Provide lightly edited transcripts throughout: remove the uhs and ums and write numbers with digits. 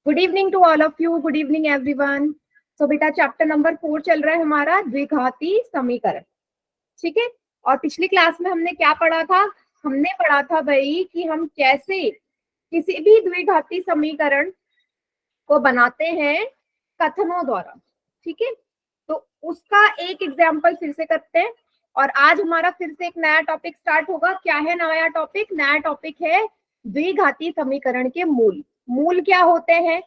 Good evening to all of you. Good evening everyone. So बेटा chapter number 4 चल रहा है हमारा, द्विघाती समीकरण. ठीक है. और पिछली क्लास में हमने क्या पढ़ा था? हमने पढ़ा था भाई कि हम कैसे किसी भी द्विघाती समीकरण को बनाते हैं कथनों द्वारा. ठीक है. तो उसका एक एग्जाम्पल फिर से करते हैं. और आज हमारा फिर से एक नया टॉपिक स्टार्ट होगा. क्या है नया टॉपिक? नया टॉपिक है द्विघाती समीकरण के मूल. मूल क्या होते हैं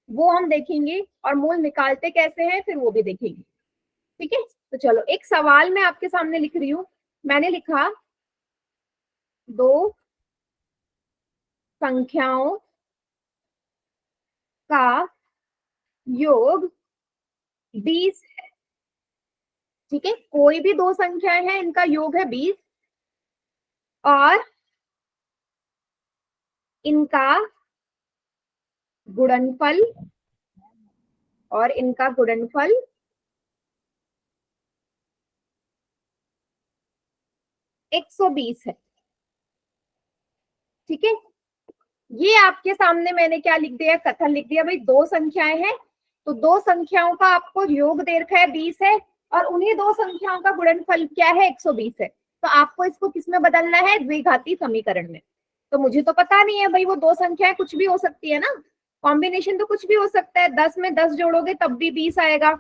वो हम देखेंगे, और मूल निकालते कैसे हैं फिर वो भी देखेंगे. ठीक है. तो चलो एक सवाल मैं आपके सामने लिख रही हूं. मैंने लिखा दो संख्याओं का योग 20 है. ठीक है. कोई भी दो संख्याएं हैं, इनका योग है 20 और इनका गुणनफल 120 है. ठीक है. ये आपके सामने मैंने क्या लिख दिया? कथन लिख दिया. भाई दो संख्याएं हैं, तो दो संख्याओं का आपको योग दे रखा है 20 है, और उन्हीं दो संख्याओं का गुणनफल क्या है? 120 है. तो आपको इसको किसमें बदलना है? द्विघाती समीकरण में. तो मुझे तो पता नहीं है भाई, वो दो संख्याएं कुछ भी हो सकती है ना, कॉम्बिनेशन तो कुछ भी हो सकता है. 10 में 10 जोड़ोगे तब भी 20 आएगा,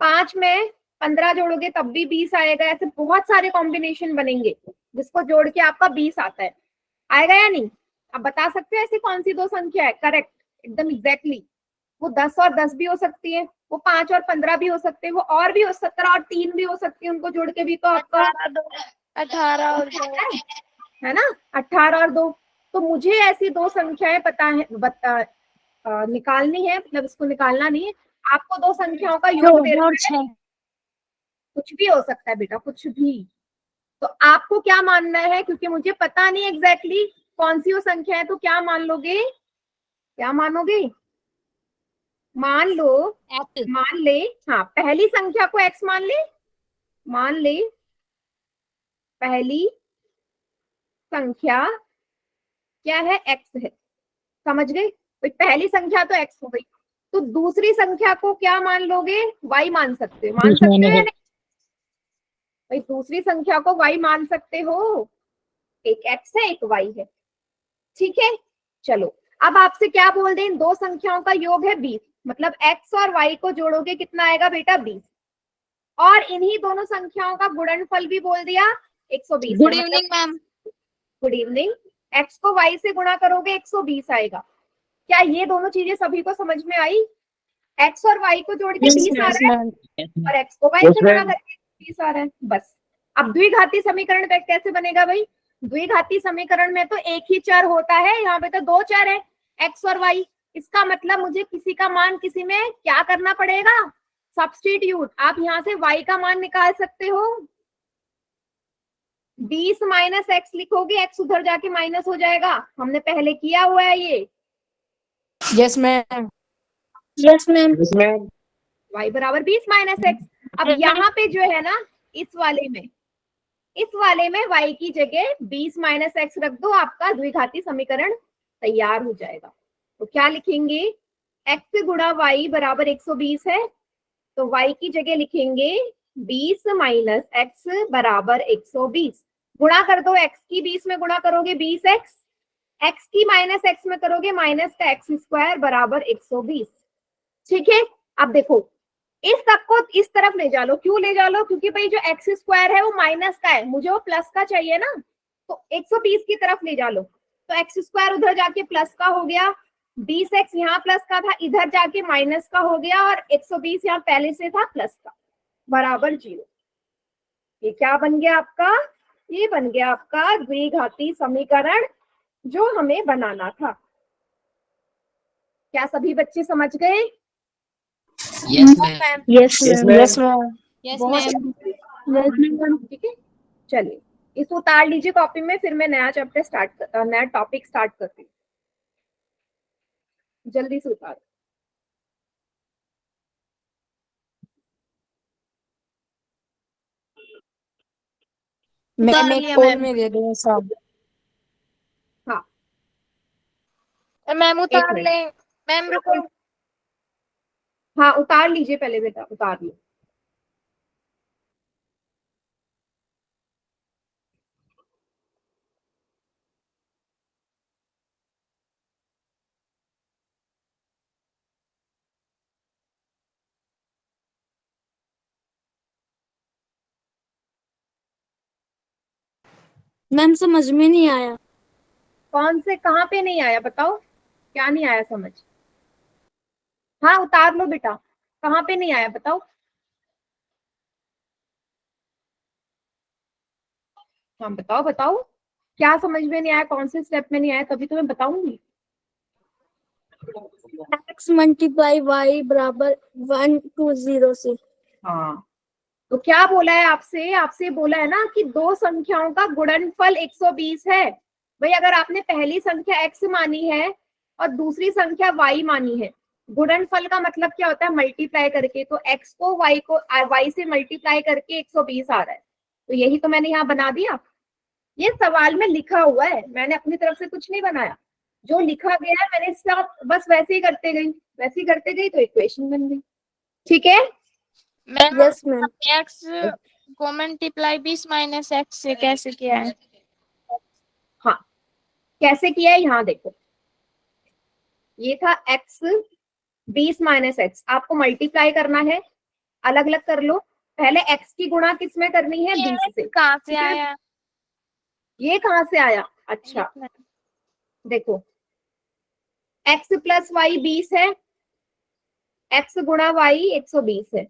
5 में 15 जोड़ोगे तब भी 20 आएगा. ऐसे बहुत सारे कॉम्बिनेशन बनेंगे जिसको जोड़ के आपका 20 आता है. आएगा या नहीं? आप बता सकते हैं ऐसी कौन सी दो संख्या है? करेक्ट, एकदम एग्जैक्टली. वो 10 और 10 भी हो सकती है, वो 5 और 15 भी हो सकते हैं, वो और भी 17 और 3 भी हो सकती है. उनको जोड़ के भी तो आपका 18 और 2 है ना, 18 और 2. तो मुझे ऐसी दो संख्याएं पता है, निकालनी है. मतलब इसको निकालना नहीं है, आपको दो संख्याओं का योग दे रखा है. कुछ भी हो सकता है बेटा, कुछ भी. तो आपको क्या मानना है? क्योंकि मुझे पता नहीं एग्जैक्टली कौन सी वो संख्या है, तो क्या मान लोगे? क्या मानोगे? मान लो, मान ले, हाँ पहली संख्या को x मान ले. मान ले पहली संख्या क्या है? x है. समझ गए? तो पहली संख्या तो x हो गई. तो दूसरी संख्या को क्या मान लोगे? y मान सकते हो. मान सकते हो या नहीं भाई? दूसरी संख्या को y मान सकते हो. एक x है, एक y है. ठीक है. चलो अब आपसे क्या बोल दें? इन दो संख्याओं का योग है 20, मतलब x और y को जोड़ोगे कितना आएगा बेटा? 20. और इन्हीं दोनों संख्याओं का गुणनफल भी बोल दिया 120. Good evening ma'am. Good evening. x को y से गुणा करोगे 120 आएगा. क्या ये दोनों चीजें सभी को समझ में आई? x और y को जोड़ के 20 आ रहा है, और x को y से गुणा करके 20 आ रहा है. बस. अब द्विघाती समीकरण पे कैसे बनेगा भाई? द्विघाती समीकरण में तो एक ही चर होता है, यहाँ पे तो दो चर है x और y. इसका मतलब मुझे किसी का मान किसी में क्या करना पड़ेगा? सब्स्टिट्यूट. आप यहाँ से y का मान निकाल सकते हो. 20 माइनस x लिखोगे, x उधर जाके माइनस हो जाएगा. हमने पहले किया हुआ है ये. Yes ma'am. Yes ma'am. y बराबर 20 माइनस x. अब यहाँ पे जो है ना, इस वाले में y की जगह 20 माइनस एक्स रख दो, आपका द्विघाती समीकरण तैयार हो जाएगा. तो क्या लिखेंगे? x गुणा y बराबर 120 है, तो y की जगह लिखेंगे 20 माइनस एक्स बराबर 120. गुणा कर दो. x की 20 में गुणा करोगे 20x, x की माइनस x में करोगे माइनस का एक्स स्क्वायर बराबर 120. ठीक है. अब देखो, इस तक को इस तरफ ले जा लो. क्यों ले जा लो? क्योंकि भाई जो एक्स स्क्वायर है वो माइनस का है, मुझे वो प्लस का चाहिए ना. तो 120 की तरफ ले जा लो. तो एक्स स्क्वायर उधर जाके प्लस का हो गया, 20x यहाँ प्लस का था, इधर जाके माइनस का हो गया, और 120 यहाँ पहले से था प्लस का, बराबर 0. ये क्या बन गया आपका? ये बन गया आपका द्विघाती समीकरण जो हमें बनाना था. क्या सभी बच्चे समझ गए? Yes ma'am. Yes ma'am. Yes ma'am. Yes ma'am. ठीक है. चलिए इसको उतार लीजिए कॉपी में, फिर मैं नया चैप्टर नया टॉपिक स्टार्ट करती हूँ. जल्दी से उतारो. मैम एक कॉल में दे दो सब. हाँ मैम एक उतार मिनट. ले. मैम रुको। हाँ उतार लीजिए पहले बेटा, उतार लो। मैम समझ में नहीं आया। कौन से, कहाँ पे नहीं आया बताओ, क्या नहीं आया समझ? हाँ उतार लो बेटा, कहाँ पे नहीं आया बताओ। हाँ बताओ बताओ, क्या समझ में नहीं आया, कौन से स्टेप में नहीं आया, तभी तो मैं बताऊंगी। x मल्टीप्लाई y बराबर 120 से। हाँ तो क्या बोला है आपसे, आपसे बोला है ना कि दो संख्याओं का गुणनफल 120 है। भाई अगर आपने पहली संख्या x मानी है और दूसरी संख्या y मानी है, गुणनफल का मतलब क्या होता है, मल्टीप्लाई करके, तो x को y से मल्टीप्लाई करके 120 आ रहा है। तो यही तो मैंने यहाँ बना दिया, ये सवाल में लिखा हुआ है, मैंने अपनी तरफ से कुछ नहीं बनाया, जो लिखा गया है मैंने इससे बस वैसे ही करते गई, वैसे ही करते गई तो इक्वेशन बन गई। ठीक है मैम यस मैम। एक्स को मल्टीप्लाई 20 माइनस एक्स से कैसे किया है? हाँ कैसे किया है यहाँ देखो, ये था x 20 माइनस एक्स, आपको मल्टीप्लाई करना है, अलग अलग कर लो। पहले x की गुणा किस में करनी है, 20 से। कहाँ से ठीक है? आया? ये कहाँ से आया, अच्छा देखो x प्लस वाई 20 है, x गुणा वाई 120 है।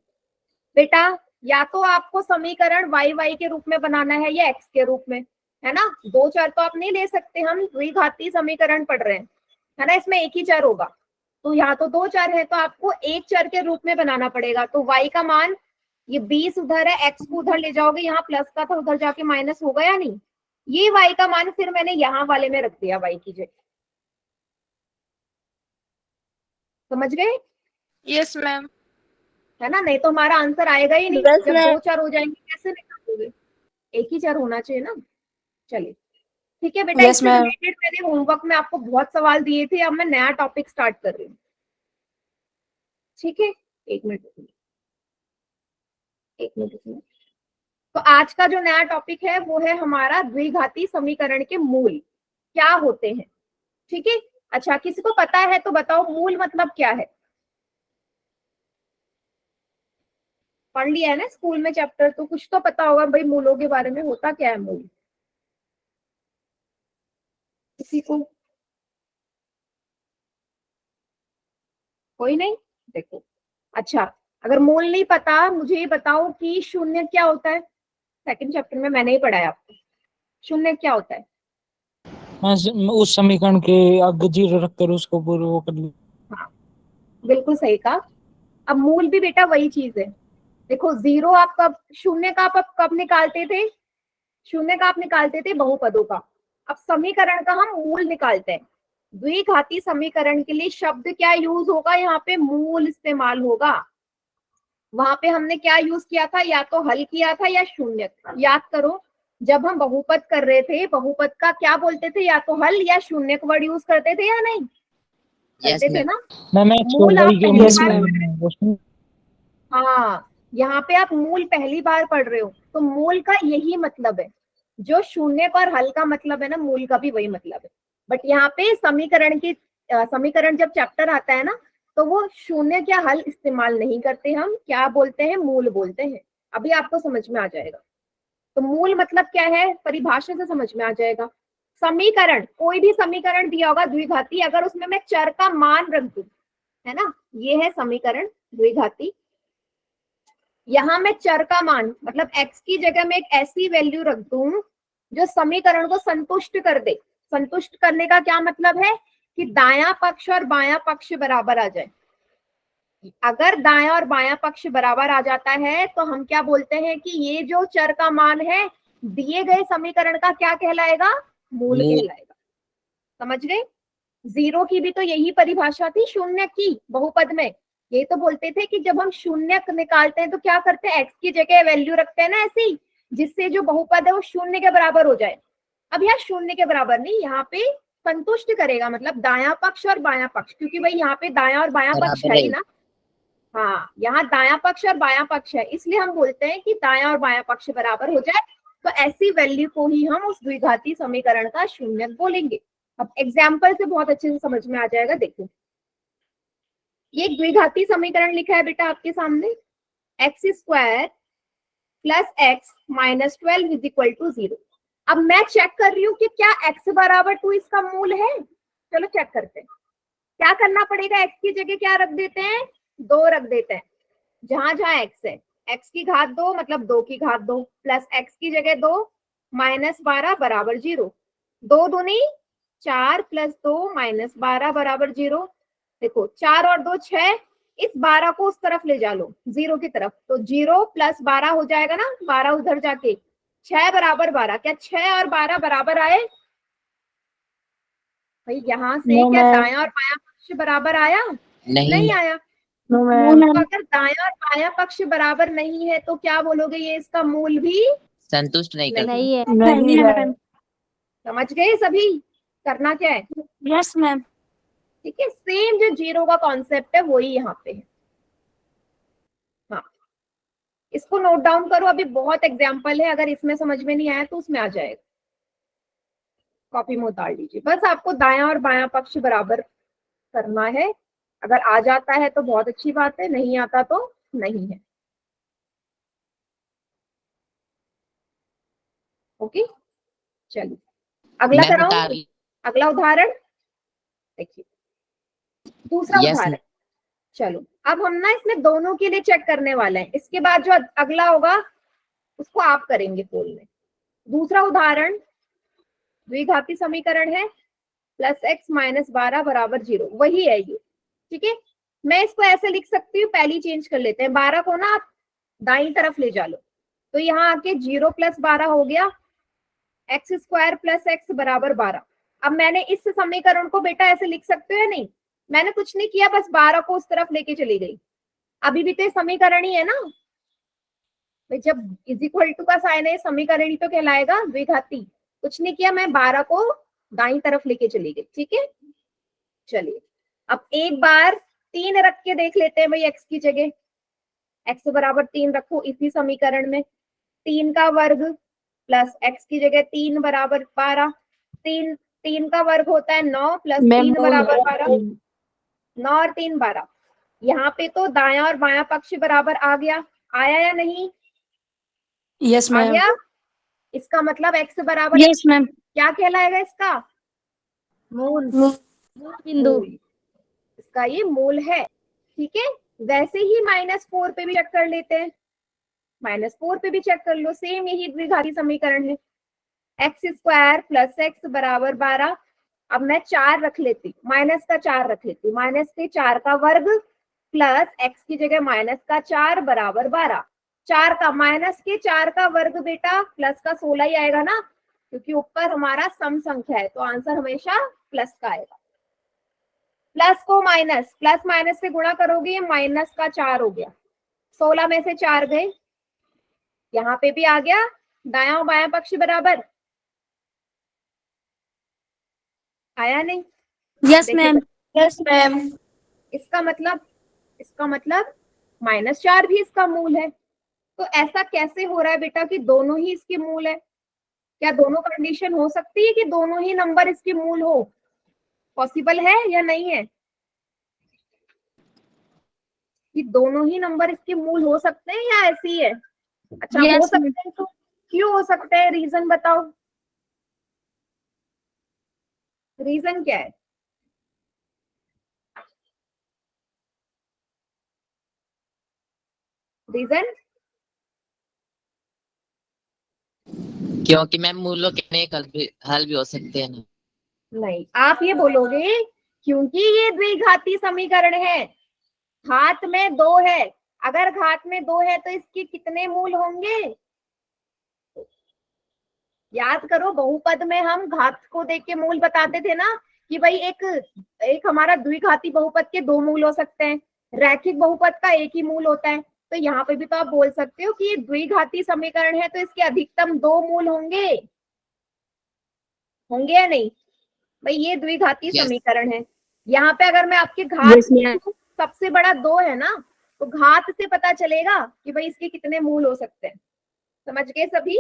बेटा या तो आपको समीकरण y y के रूप में बनाना है या x के रूप में, है ना, दो चर तो आप नहीं ले सकते, हम द्विघाती समीकरण पढ़ रहे हैं, है ना, इसमें एक ही चर होगा, तो यहाँ तो दो चर है तो आपको एक चर के रूप में बनाना पड़ेगा। तो y का मान, ये 20 उधर है, x को उधर ले जाओगे, यहाँ प्लस का था उधर जाके माइनस होगा या नहीं, ये y का मान फिर मैंने यहाँ वाले में रख दिया y की जगह। समझ गए? Yes ma'am. है ना, नहीं तो हमारा आंसर आएगा ही नहीं, Yes, जब ma'am. दो चर हो जाएंगे कैसे निकालोगे, एक ही चर होना चाहिए ना। चलिए ठीक है बेटा, Yes, इससे ma'am. रिलेटेड मैंने होमवर्क में आपको बहुत सवाल दिए थे, अब मैं नया टॉपिक स्टार्ट कर रही हूँ। ठीक है, एक मिनट रुकिए, एक मिनट रुकिए। तो आज का जो नया टॉपिक है वो है हमारा द्विघाती समीकरण के मूल क्या होते हैं। ठीक है, अच्छा किसी को पता है तो बताओ मूल मतलब क्या है, पढ़ लिया है ना स्कूल में चैप्टर, तो कुछ तो पता होगा भाई मूलों के बारे में, होता क्या है मूल, किसी को? कोई नहीं, देखो अच्छा, अगर मूल नहीं पता मुझे ये बताओ कि शून्य क्या होता है, सेकंड चैप्टर में मैंने ही पढ़ाया आपको, शून्य क्या होता है? हाँ, उस समीकरण के आगे जीरो रखकर उसको पूरा वो कर लिया। हाँ बिल्कुल सही कहा। अब मूल भी बेटा वही चीज है, देखो जीरो आप कब, शून्य का आप कब निकालते थे, शून्य का आप निकालते थे बहुपदों का, अब समीकरण का हम मूल निकालते हैं। द्विघाती समीकरण के लिए शब्द क्या यूज होगा, यहाँ पे मूल इस्तेमाल होगा। वहां पे हमने क्या यूज किया था, या तो हल किया था या शून्य। याद करो जब हम बहुपद कर रहे थे, बहुपद का क्या बोलते थे, या तो हल या शून्य वर्ड यूज करते थे या नहीं करते थे ना। मैं मूल आप पहली Yes, बार ma'am. पढ़ रहे हो, हाँ यहाँ पे आप मूल पहली बार पढ़ रहे हो, तो मूल का यही मतलब है, जो शून्य पर हल का मतलब है ना, मूल का भी वही मतलब है। बट यहाँ पे समीकरण की समीकरण जब चैप्टर आता है ना, तो वो शून्य क्या हल इस्तेमाल नहीं करते, हम क्या बोलते हैं, मूल बोलते हैं। अभी आपको समझ में आ जाएगा। तो मूल मतलब क्या है, परिभाषा से समझ में आ जाएगा। समीकरण, कोई भी समीकरण दिया होगा द्विघाती, अगर उसमें मैं चर का मान रख दूं, है ना, ये है समीकरण द्विघाती, यहाँ मैं चर का मान मतलब x की जगह में एक ऐसी वैल्यू रख दूं जो समीकरण को संतुष्ट कर दे। संतुष्ट करने का क्या मतलब है कि दायां पक्ष और बायां पक्ष बराबर आ जाए। अगर दायां और बायां पक्ष बराबर आ जाता है तो हम क्या बोलते हैं कि ये जो चर का मान है दिए गए समीकरण का क्या कहलाएगा, मूल कहलाएगा। समझ गए? जीरो की भी तो यही परिभाषा थी शून्य की बहुपद में, ये तो बोलते थे कि जब हम शून्य निकालते हैं तो क्या करते हैं, एक्स की जगह वैल्यू रखते हैं ना ऐसी, जिससे जो बहुपद है वो शून्य के बराबर हो जाए। अब यहाँ शून्य के बराबर नहीं, यहाँ पे संतुष्ट करेगा, मतलब दायां पक्ष और बायां पक्ष, क्योंकि भाई यहाँ पे दायां और बायां पक्ष बराबर है ही है। ना। हाँ, यहाँ दायां पक्ष और बायां पक्ष है, इसलिए हम बोलते हैं कि दायां और बायां पक्ष बराबर हो जाए तो ऐसी वैल्यू को ही हम उस द्विघाती समीकरण का शून्यक बोलेंगे। अब एग्जाम्पल से बहुत अच्छे से समझ में आ जाएगा। देखो, ये एक द्विघाती समीकरण लिखा है बेटा आपके सामने, x square plus x minus 12 is equal to 0। अब मैं चेक कर रही हूँ कि क्या x बराबर 2 इसका मूल है। चलो चेक करते हैं। क्या करना पड़ेगा, x की जगह क्या रख देते हैं, 2 रख देते हैं। जहां जहां x है, x की घात 2 मतलब 2 की घात 2 प्लस x की जगह 2 माइनस 12 बराबर 0। 2 दूनी 4 प्लस 2 माइनस 12 बराबर 0। देखो 4 और 2 6, इस 12 को उस तरफ ले जा लो 0 की तरफ, तो 0 प्लस 12 हो जाएगा ना, 12 उधर जाके 6 बराबर 12। क्या 6 और 12 बराबर आए भाई? यहाँ से No, क्या ma'am. दायां और बायां पक्ष बराबर आया? नहीं नहीं आया। No, तो ma'am. अगर दायां और बायां पक्ष बराबर नहीं है तो क्या बोलोगे, ये इसका मूल भी संतुष्ट नहीं करता। नहीं है। नहीं है। समझ गए सभी? करना क्या है, Yes, ma'am. ठीक है। सेम जो जीरो का कॉन्सेप्ट है वही यहाँ पे है। हाँ, इसको नोट डाउन करो, अभी बहुत एग्जाम्पल है, अगर इसमें समझ में नहीं आया तो उसमें आ जाएगा, कॉपी में उतार लीजिए। बस आपको दायां और बायां पक्ष बराबर करना है। अगर आ जाता है तो बहुत अच्छी बात है, नहीं आता तो नहीं है। ओके, चलिए अगला मैं बता कराऊं। रही। अगला उदाहरण देखिए, दूसरा यस उदाहरण। चलो अब हम ना इसमें दोनों के लिए चेक करने वाले हैं, इसके बाद जो अगला होगा उसको आप करेंगे पोल में। दूसरा उदाहरण, द्विघाती समीकरण है प्लस एक्स माइनस 12 बराबर 0, वही है ये, ठीक है। मैं इसको ऐसे लिख सकती हूँ, पहली चेंज कर लेते हैं, 12 को ना आप दाईं तरफ ले जा लो, तो यहाँ आके 0 प्लस 12 हो गया एक्स स्क्वायर प्लस एक्स बराबर 12। अब मैंने इस समीकरण को बेटा ऐसे लिख सकते हो या नहीं? मैंने कुछ नहीं किया, बस 12 को उस तरफ लेके चली गई। अभी भी तो ये समीकरण ही है ना भाई, जब इज इक्वल टू का साइन है समीकरण ही तो कहलाएगा द्विघाती। कुछ नहीं किया, मैं 12 को दाईं तरफ लेके चली गई, ठीक है। चलिए अब एक बार 3 रख के देख लेते हैं भाई, एक्स की जगह एक्स बराबर 3 रखो इसी समीकरण में। 3 का वर्ग प्लस एक्स की जगह 3 बराबर 12। 3 का वर्ग होता है 9 प्लस 3 बराबर 12। 9 और 3 12। यहाँ पे तो दायां और बायां पक्ष बराबर आ गया, आया या नहीं? Yes, आ ma'am. गया। इसका मतलब x बराबर Yes, ma'am. क्या कहलाएगा इसका? मूल बिंदु। मूल। इसका ये मूल है, ठीक है। वैसे ही -4 पे भी चेक कर लेते हैं, -4 पे भी चेक कर लो, सेम यही द्विघाती समीकरण है। एक्स स्क्वायर प्लस एक्स बराबर 12। अब मैं 4 रख लेती, माइनस का 4 रख लेती, माइनस के 4 का वर्ग प्लस एक्स की जगह माइनस का 4 बराबर 12। 4 का माइनस के 4 का वर्ग बेटा प्लस का 16 ही आएगा ना, क्योंकि ऊपर हमारा सम संख्या है, तो आंसर हमेशा प्लस का आएगा। प्लस को माइनस, प्लस माइनस से गुणा करोगे, माइनस का 4 हो गया, 16 में से 4 गए, यहाँ पे भी आ गया दायां और बायां पक्ष बराबर, आया नहीं? Yes, ma'am. Yes, ma'am. इसका मतलब -4 भी इसका मूल है। तो ऐसा कैसे हो रहा है बेटा कि दोनों ही इसके मूल है? क्या दोनों कंडीशन हो सकती है कि दोनों ही नंबर इसके मूल हो? पॉसिबल है या नहीं है कि दोनों ही नंबर इसके मूल हो सकते हैं, या ऐसी है? अच्छा Yes, हो सकते हैं, तो क्यों हो सकते हैं, रीजन बताओ, रीजन क्या है? रीजन क्योंकि मैम मूलों के अनेक हल भी हो सकते हैं ना। नहीं, आप ये बोलोगे क्योंकि ये द्विघाती समीकरण है, घात में 2 है। अगर घात में 2 है तो इसके कितने मूल होंगे? याद करो, बहुपद में हम घात को देख के मूल बताते थे ना, कि भाई एक हमारा द्विघाती बहुपद के 2 मूल हो सकते हैं, रैखिक बहुपद का एक ही मूल होता है। तो यहाँ पे भी तो आप बोल सकते हो कि ये द्विघाती समीकरण है तो इसके अधिकतम 2 मूल होंगे, होंगे या नहीं? भाई ये द्विघाती Yes. समीकरण है। यहाँ पे अगर मैं आपके घात Yes, ma'am. पूछूं, सबसे बड़ा 2 है ना, तो घात से पता चलेगा कि भाई इसके कितने मूल हो सकते हैं। समझ गए सभी?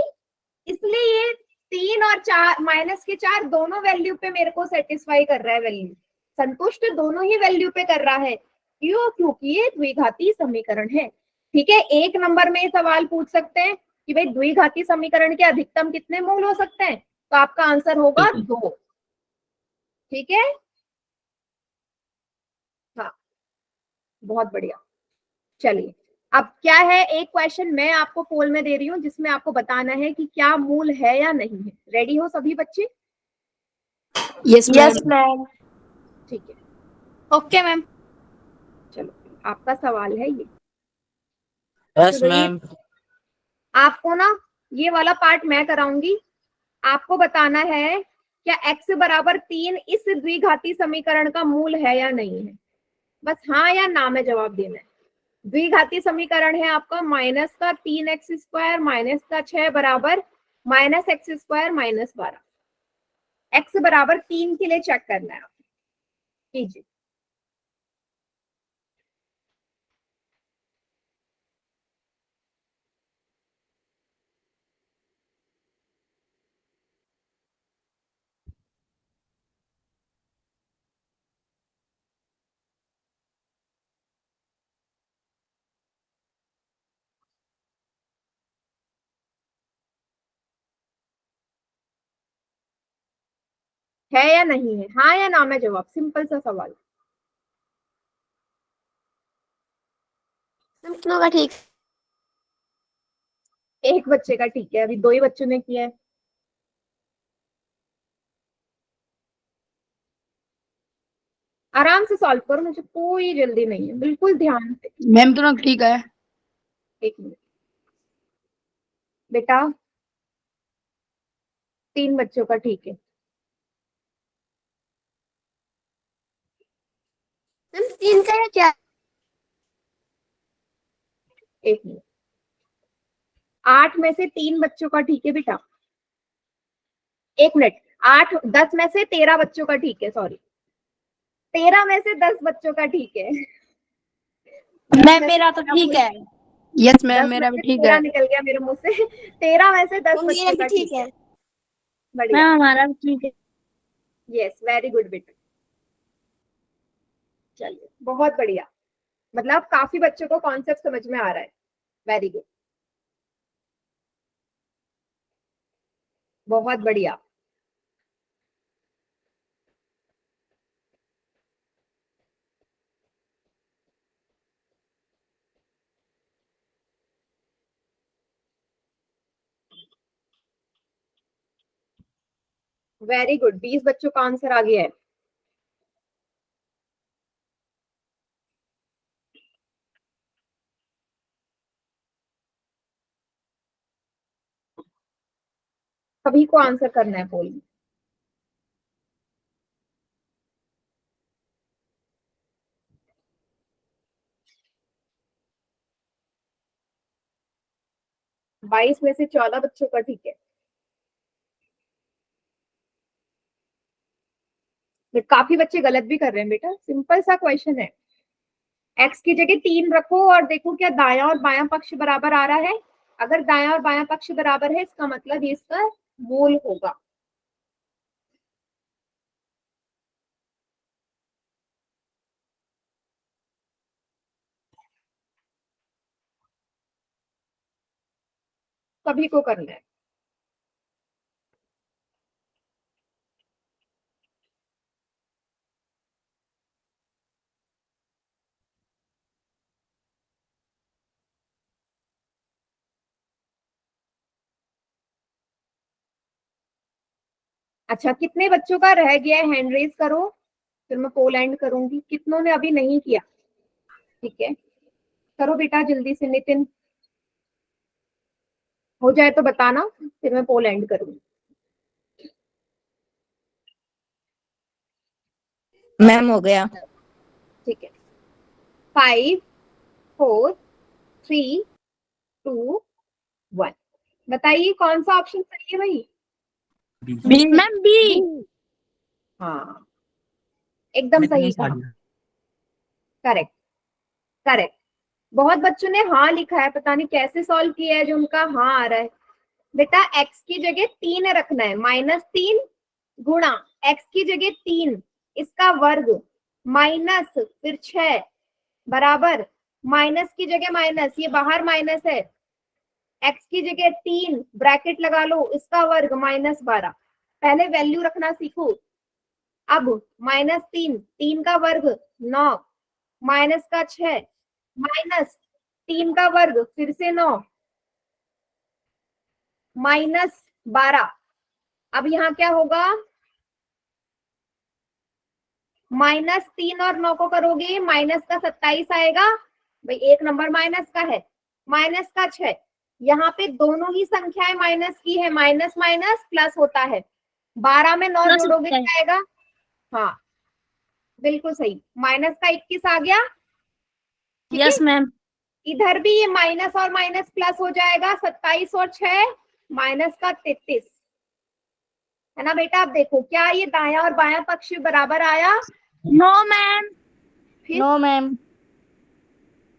इसलिए ये 3 और 4 माइनस के 4 दोनों वैल्यू पे मेरे को सेटिस्फाई कर रहा है, वैल्यू संतुष्ट दोनों ही वैल्यू पे कर रहा है। क्यों? क्योंकि ये द्विघाती समीकरण है। ठीक है, 1 नंबर में सवाल पूछ सकते हैं कि भाई द्विघाती समीकरण के अधिकतम कितने मूल हो सकते हैं, तो आपका आंसर होगा 2। ठीक है, हाँ, बहुत बढ़िया। चलिए, अब क्या है, एक क्वेश्चन मैं आपको पोल में दे रही हूँ जिसमें आपको बताना है कि क्या मूल है या नहीं है। रेडी हो सभी बच्चे? Yes, ma'am. ठीक है, ओके मैम। चलो आपका सवाल है ये। यस तो ये मैम। आपको ना ये वाला पार्ट मैं कराऊंगी। आपको बताना है क्या x बराबर 3 इस द्विघाती समीकरण का मूल है या नहीं है। बस हाँ या ना में जवाब देना है। द्विघाती समीकरण है आपका माइनस का 3x² माइनस का 6 बराबर माइनस x² माइनस 12। x बराबर 3 के लिए चेक करना है आपको। कीजिए। है या नहीं है, हाँ या ना में जवाब, सिंपल सा सवाल। कितनों का ठीक? एक बच्चे का ठीक है, अभी 2 ही बच्चों ने किया है। आराम से सॉल्व करो, मुझे कोई जल्दी नहीं है, बिल्कुल ध्यान से। मैम तो ठीक है। 1 मिनट बेटा, 3 बच्चों का ठीक है। मैम 3 का या क्या? 1 मिनट, 8 में से 3 बच्चों का ठीक है बेटा। 1 मिनट, 8 10 में से 13 बच्चों का ठीक है, सॉरी 13 में से 10 बच्चों का ठीक है। मैम मेरा तो ठीक है। यस मैम मेरा भी ठीक है। 13 निकल गया मेरे मुंह से। 13 में से 10 मेरा बच्चों भी का ठीक ठीक है। है। बढ़िया, मैम हमारा भी ठीक है। यस वेरी गुड बेटा। चलिए बहुत बढ़िया, मतलब काफी बच्चों को कॉन्सेप्ट समझ में आ रहा है। वेरी गुड, बहुत बढ़िया। वेरी गुड, 20 बच्चों का आंसर आ गया है। सभी को आंसर करना है पोल में। बाईस में से 14 बच्चों का ठीक है। बट काफी बच्चे गलत भी कर रहे हैं बेटा, सिंपल सा क्वेश्चन है। x की जगह 3 रखो और देखो क्या दायां और बायां पक्ष बराबर आ रहा है। अगर दायां और बायां पक्ष बराबर है, इसका मतलब ये इसका मूल होगा। सभी को करना है। अच्छा, कितने बच्चों का रह गया है, हैंड रेज करो, फिर मैं पोल एंड करूंगी। कितनों ने अभी नहीं किया? ठीक है, करो बेटा जल्दी से। नितिन, हो जाए तो बताना, फिर मैं पोल एंड करूंगी। मैम हो गया। ठीक है, 5 4 3 2 1। बताइए कौन सा ऑप्शन सही है भाई? Ma'am B. हाँ, एकदम सही कहा, करेक्ट करेक्ट। बहुत बच्चों ने हाँ लिखा है, पता नहीं कैसे सॉल्व किया है जो उनका हाँ आ रहा है। बेटा x की जगह 3 रखना है, -3 गुणा x की जगह 3 इसका वर्ग माइनस फिर 6 बराबर माइनस की जगह माइनस, ये बाहर माइनस है, x की जगह 3 ब्रैकेट लगा लो इसका वर्ग -12। पहले वैल्यू रखना सीखो। अब -3, 3 का वर्ग 9, माइनस का 6, माइनस 3 का वर्ग फिर से 9, -12। अब यहाँ क्या होगा, -3 और 9 को करोगे माइनस का 27 आएगा, भाई एक नंबर माइनस का है, माइनस का 6। यहाँ पे दोनों ही संख्याएं माइनस की है, माइनस माइनस प्लस होता है, 12 में 9 प्लस जोड़ोगे होता है। क्या आएगा, हाँ बिल्कुल सही, माइनस का 21 आ गया। ठीक है, यस मैम। इधर भी ये माइनस और माइनस प्लस हो जाएगा, 27 और 6 माइनस का 33 है ना बेटा। आप देखो क्या ये दाया और बायां पक्ष बराबर आया, नो मैम। फिर नो मैम।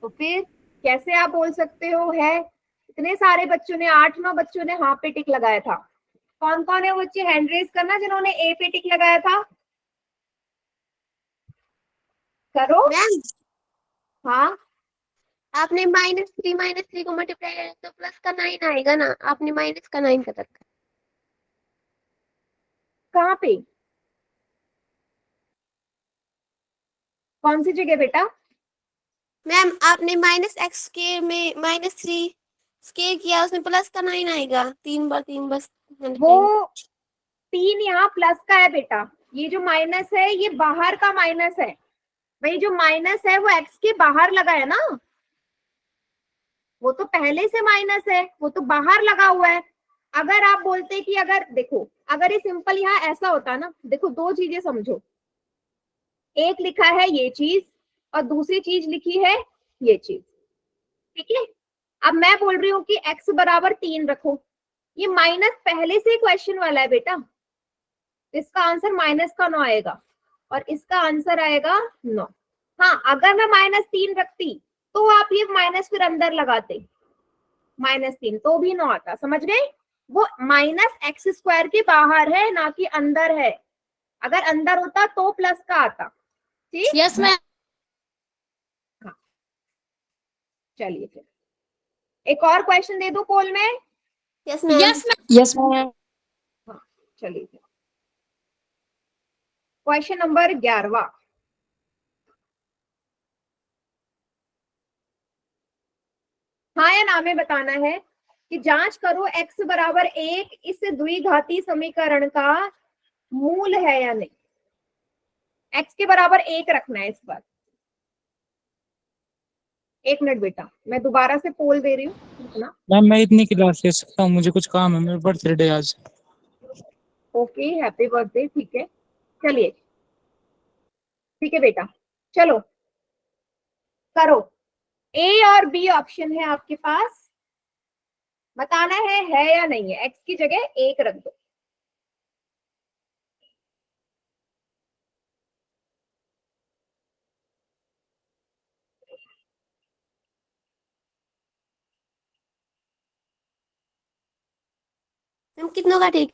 तो फिर कैसे आप बोल सकते हो है। इतने सारे बच्चों ने, 8-9 बच्चों ने हाँ पे टिक लगाया था। कौन कौन है वो बच्चे, हैंड रेज करना जिन्होंने ए पे टिक लगाया था, करो। मैम हाँ आपने -3 को मल्टीप्लाई करें तो प्लस का 9 आएगा ना, आपने माइनस का 9 कर रखा कहाँ पे, कौन सी जगह बेटा, है। मैम आपने -x के में -3 स्केयर किया, उसमें प्लस का 9 आएगा, 3 बार 3 बस वो 3 यहाँ प्लस का है बेटा, ये जो माइनस है ये बाहर का माइनस है, भाई जो माइनस है वो एक्स के बाहर लगा है ना, वो तो पहले से माइनस है, वो तो बाहर लगा हुआ है। अगर आप बोलते कि अगर देखो, अगर ये सिंपल यहाँ ऐसा होता ना, देखो दो चीजें समझो, एक लिखा है ये चीज और दूसरी चीज लिखी है ये चीज, ठीक है। अब मैं बोल रही हूँ कि x बराबर 3 रखो, ये माइनस पहले से क्वेश्चन वाला है बेटा, इसका आंसर माइनस का 9 आएगा और इसका आंसर आएगा 9। हाँ अगर मैं -3 रखती तो आप ये माइनस फिर अंदर लगाते, -3 तो भी 9 आता, समझ गए। वो -x² के बाहर है ना कि अंदर है, अगर अंदर होता तो प्लस का आता, ठीक। Yes ma'am. हाँ चलिए फिर एक और क्वेश्चन दे दो पोल में। Yes ma'am. Yes ma'am. Yes ma'am. हाँ चलिए फिर क्वेश्चन नंबर 11वां, हाँ या ना में बताना है कि जांच करो x बराबर 1 इस द्विघाती समीकरण का मूल है या नहीं। x के बराबर 1 रखना है इस पर। एक मिनट बेटा, मैं दोबारा से पोल दे रही हूँ ना। मैम मैं इतनी क्लास ले सकता हूँ, मुझे कुछ काम है, मेरा बर्थडे आज। ओके हैप्पी बर्थडे, ठीक है चलिए, ठीक है बेटा चलो करो। ए और बी ऑप्शन है आपके पास, बताना है या नहीं है। x की जगह 1 रख दो, मैम कितनों का ठीक।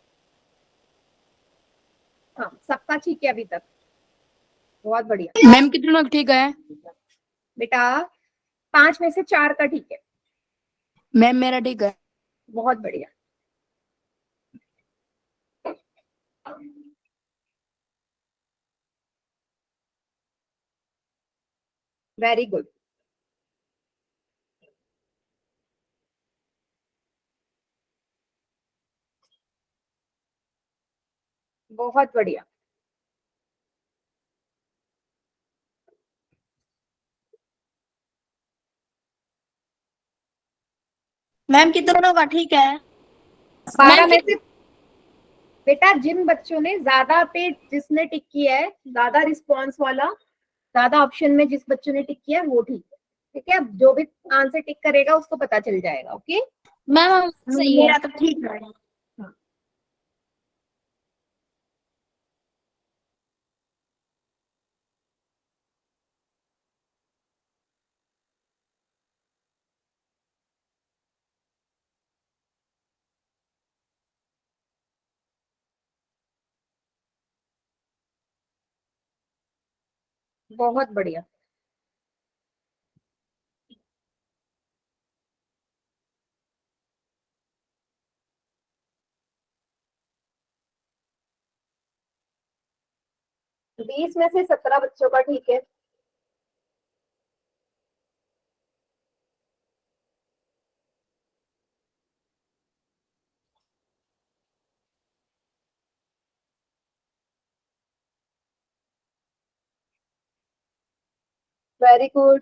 हाँ सबका ठीक है अभी तक, बहुत बढ़िया मैम कितनों का ठीक है। बेटा, 5 में से 4 का ठीक है, मैम मेरा ठीक है। बहुत बढ़िया। वेरी गुड, बहुत बढ़िया। मैम कितनों का ठीक है। 12 में से बेटा जिन बच्चों ने ज्यादा पे जिसने टिक किया है, ज्यादा रिस्पॉन्स वाला, ज्यादा ऑप्शन में जिस बच्चों ने टिक किया है वो ठीक है, ठीक है। अब जो भी आंसर टिक करेगा उसको पता चल जाएगा, ओके। मैम सही है। मेरा तो ठीक है। बहुत बढ़िया। तो 20 में से 17 बच्चों का ठीक है। Very good.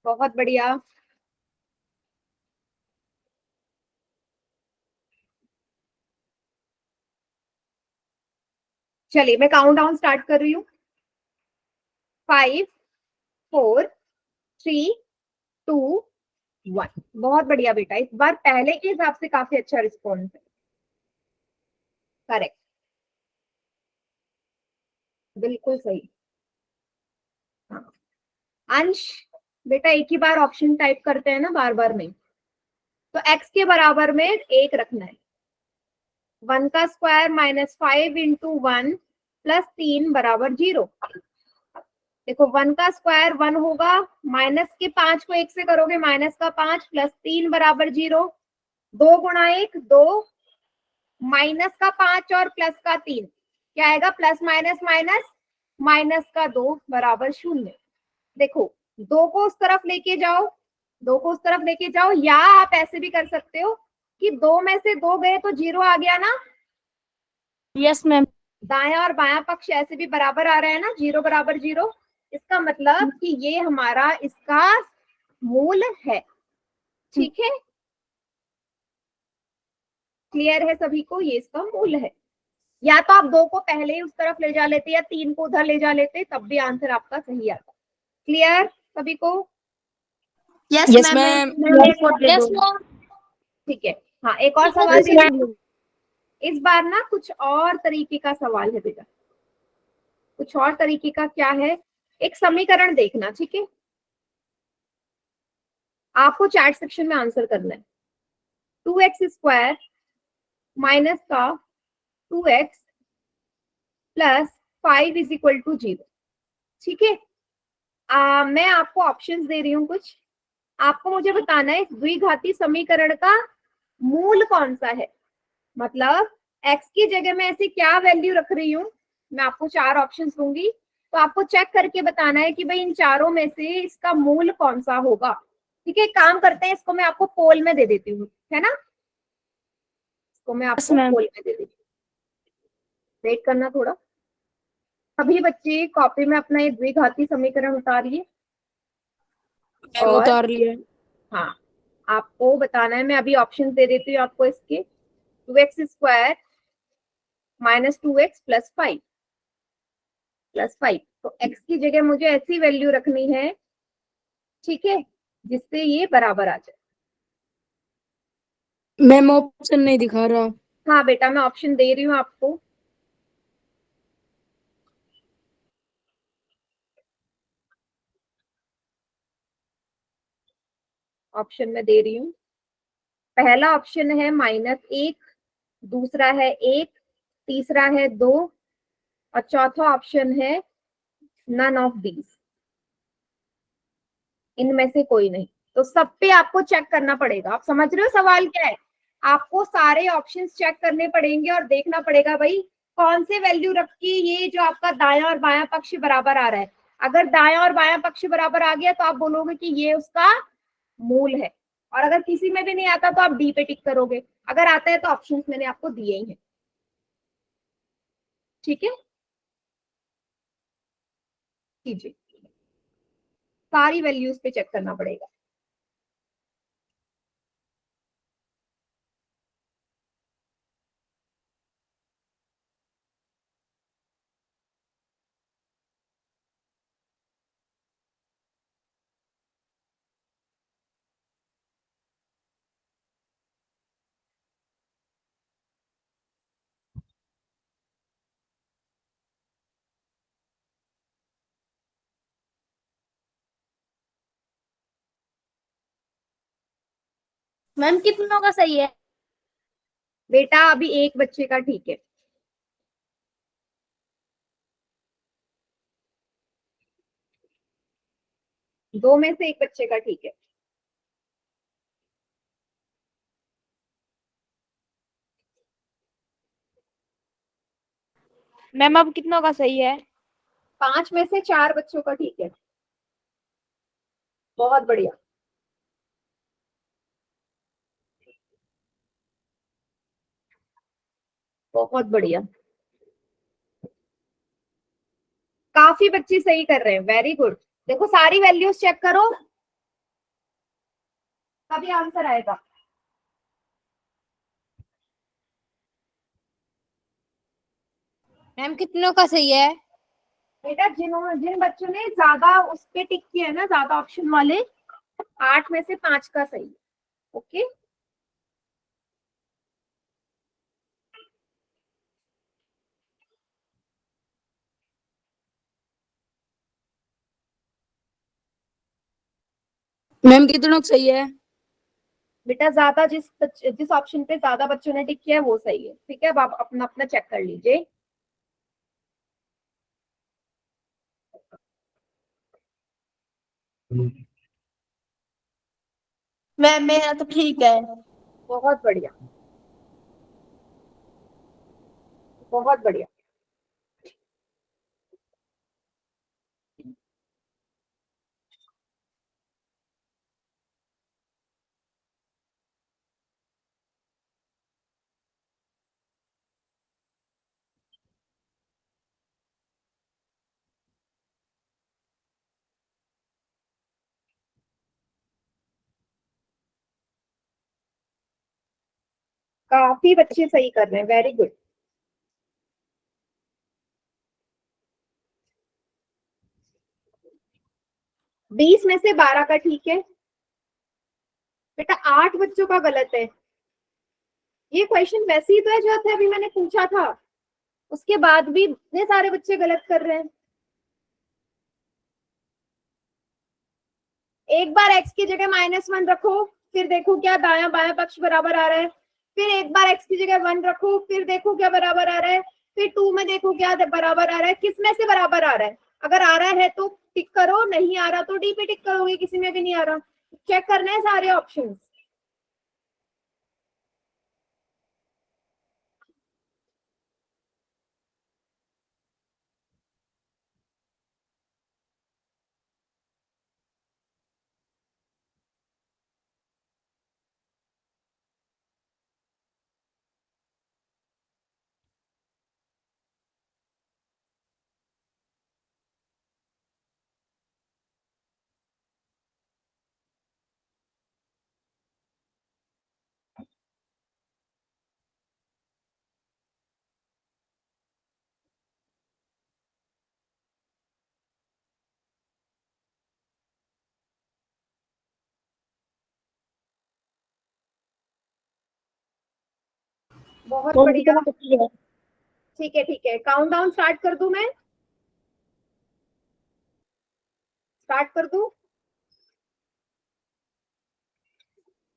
बहुत बढ़िया। चलिए मैं काउंट डाउन स्टार्ट कर रही हूँ। 5 4 3 2 1। बहुत बढ़िया बेटा, इस बार पहले के हिसाब से काफी अच्छा रिस्पॉन्स है। करेक्ट, बिल्कुल सही। हाँ। अंश बेटा एक ही बार ऑप्शन टाइप करते हैं ना, बार बार नहीं। तो x के बराबर में 1 रखना है। 1 का स्क्वायर -5 इंटू 1 प्लस 3 बराबर 0। देखो 1 का स्क्वायर 1 होगा, माइनस के 5 को 1 से करोगे माइनस का 5 प्लस 3 बराबर 0। 2 गुणा 1 2, माइनस का 5 और प्लस का 3 क्या आएगा, प्लस माइनस माइनस, माइनस का 2 बराबर 0। देखो 2 को उस तरफ लेके जाओ, 2 को उस तरफ लेके जाओ, या आप ऐसे भी कर सकते हो कि 2 में से 2 गए तो 0 आ गया ना। Yes ma'am. दाया और बायां पक्ष ऐसे भी बराबर आ रहे हैं ना, 0 बराबर 0। इसका मतलब कि ये हमारा इसका मूल है। ठीक है, क्लियर है सभी को, ये इसका मूल है। या तो आप 2 को पहले ही उस तरफ ले जा लेते या 3 को उधर ले जा लेते, तब भी आंसर आपका सही आता। क्लियर सभी को? Yes ma'am. Yes ma'am. ठीक है। हाँ एक और सवाल दे रही हूँ। इस बार ना कुछ और तरीके का सवाल है बेटा। कुछ और तरीके का क्या है, एक समीकरण देखना, ठीक है। आपको चैट सेक्शन में आंसर करना है। 2x² माइनस का 2x plus 5 is equal to 0। ठीक है। मैं आपको ऑप्शंस दे रही हूँ कुछ, आपको मुझे बताना है इस द्विघाती समीकरण का मूल कौन सा है। मतलब x की जगह मैं ऐसी क्या वैल्यू रख रही हूँ। मैं आपको 4 ऑप्शंस दूंगी, तो आपको चेक करके बताना है कि भाई इन चारों में से इसका मूल कौन सा होगा। ठीक है, काम करते हैं, इसको मैं आपको पोल में दे देती हूँ, है ना। इसको मैं आपको मैम। पोल में दे देती हूँ, वेट करना थोड़ा। सभी बच्चे कॉपी में अपना ये द्विघाती समीकरण उतारिए और उतार लिया। हाँ आपको बताना है। मैं अभी ऑप्शन दे देती हूँ आपको इसके। 2x² माइनस 2x प्लस 5 तो x की जगह मुझे ऐसी वैल्यू रखनी है, ठीक है, जिससे ये बराबर आ जाए। मैम ऑप्शन नहीं दिखा रहा। हाँ बेटा मैं ऑप्शन दे रही हूँ आपको। ऑप्शन में दे रही हूँ। पहला ऑप्शन है -1, दूसरा है 1, तीसरा है 2 और चौथा ऑप्शन है नन ऑफ दीज, इनमें से कोई नहीं। तो सब पे आपको चेक करना पड़ेगा। आप समझ रहे हो सवाल क्या है। आपको सारे ऑप्शंस चेक करने पड़ेंगे और देखना पड़ेगा भाई कौन से वैल्यू रख के ये जो आपका दायां और बायां पक्ष बराबर आ रहा है। अगर दायां और बायां पक्ष बराबर आ गया तो आप बोलोगे कि ये उसका मूल है। और अगर किसी में भी नहीं आता तो आप डी पे टिक करोगे। अगर आता है तो ऑप्शंस मैंने आपको दिए ही हैं। ठीक है, कीजिए, सारी वैल्यूज पे चेक करना पड़ेगा। मैम कितनों का सही है? बेटा अभी एक बच्चे का ठीक है। दो में से एक बच्चे का ठीक है। मैम अब कितनों का सही है? 5 में से 4 बच्चों का ठीक है। बहुत बढ़िया। बहुत बढ़िया। काफी बच्चे सही कर रहे हैं, वेरी गुड। देखो सारी वैल्यूज चेक करो, तभी आंसर आएगा। मैम कितनों का सही है? बेटा जिन बच्चों ने ज्यादा उस पे टिक किया है ना, ज्यादा ऑप्शन वाले, 8 में से 5 का सही है। ओके, मैम कितनों का सही है? बेटा ज्यादा जिस ऑप्शन पे ज्यादा बच्चों ने टिक किया है वो सही है। ठीक है, अब आप अपना अपना चेक कर लीजिए। मैम मेरा तो ठीक है। बहुत बढ़िया, बहुत बढ़िया। काफी बच्चे सही कर रहे हैं, वेरी गुड। बीस में से 12 का ठीक है। बेटा 8 बच्चों का गलत है। ये क्वेश्चन वैसे ही तो है जो थे अभी मैंने पूछा था, उसके बाद भी इतने सारे बच्चे गलत कर रहे हैं। एक बार x की जगह -1 रखो, फिर देखो क्या दायां बायां पक्ष बराबर आ रहा है। फिर एक बार x की जगह 1 रखो, फिर देखो क्या बराबर आ रहा है। फिर 2 में देखो क्या बराबर आ रहा है। किस में से बराबर आ रहा है? अगर आ रहा है तो टिक करो, नहीं आ रहा तो डी पे टिक करोगे। किसी में भी नहीं आ रहा, चेक करना है सारे ऑप्शंस। बहुत बढ़िया। ठीक है ठीक है, काउंट डाउन स्टार्ट कर दूं मैं? स्टार्ट कर दूं?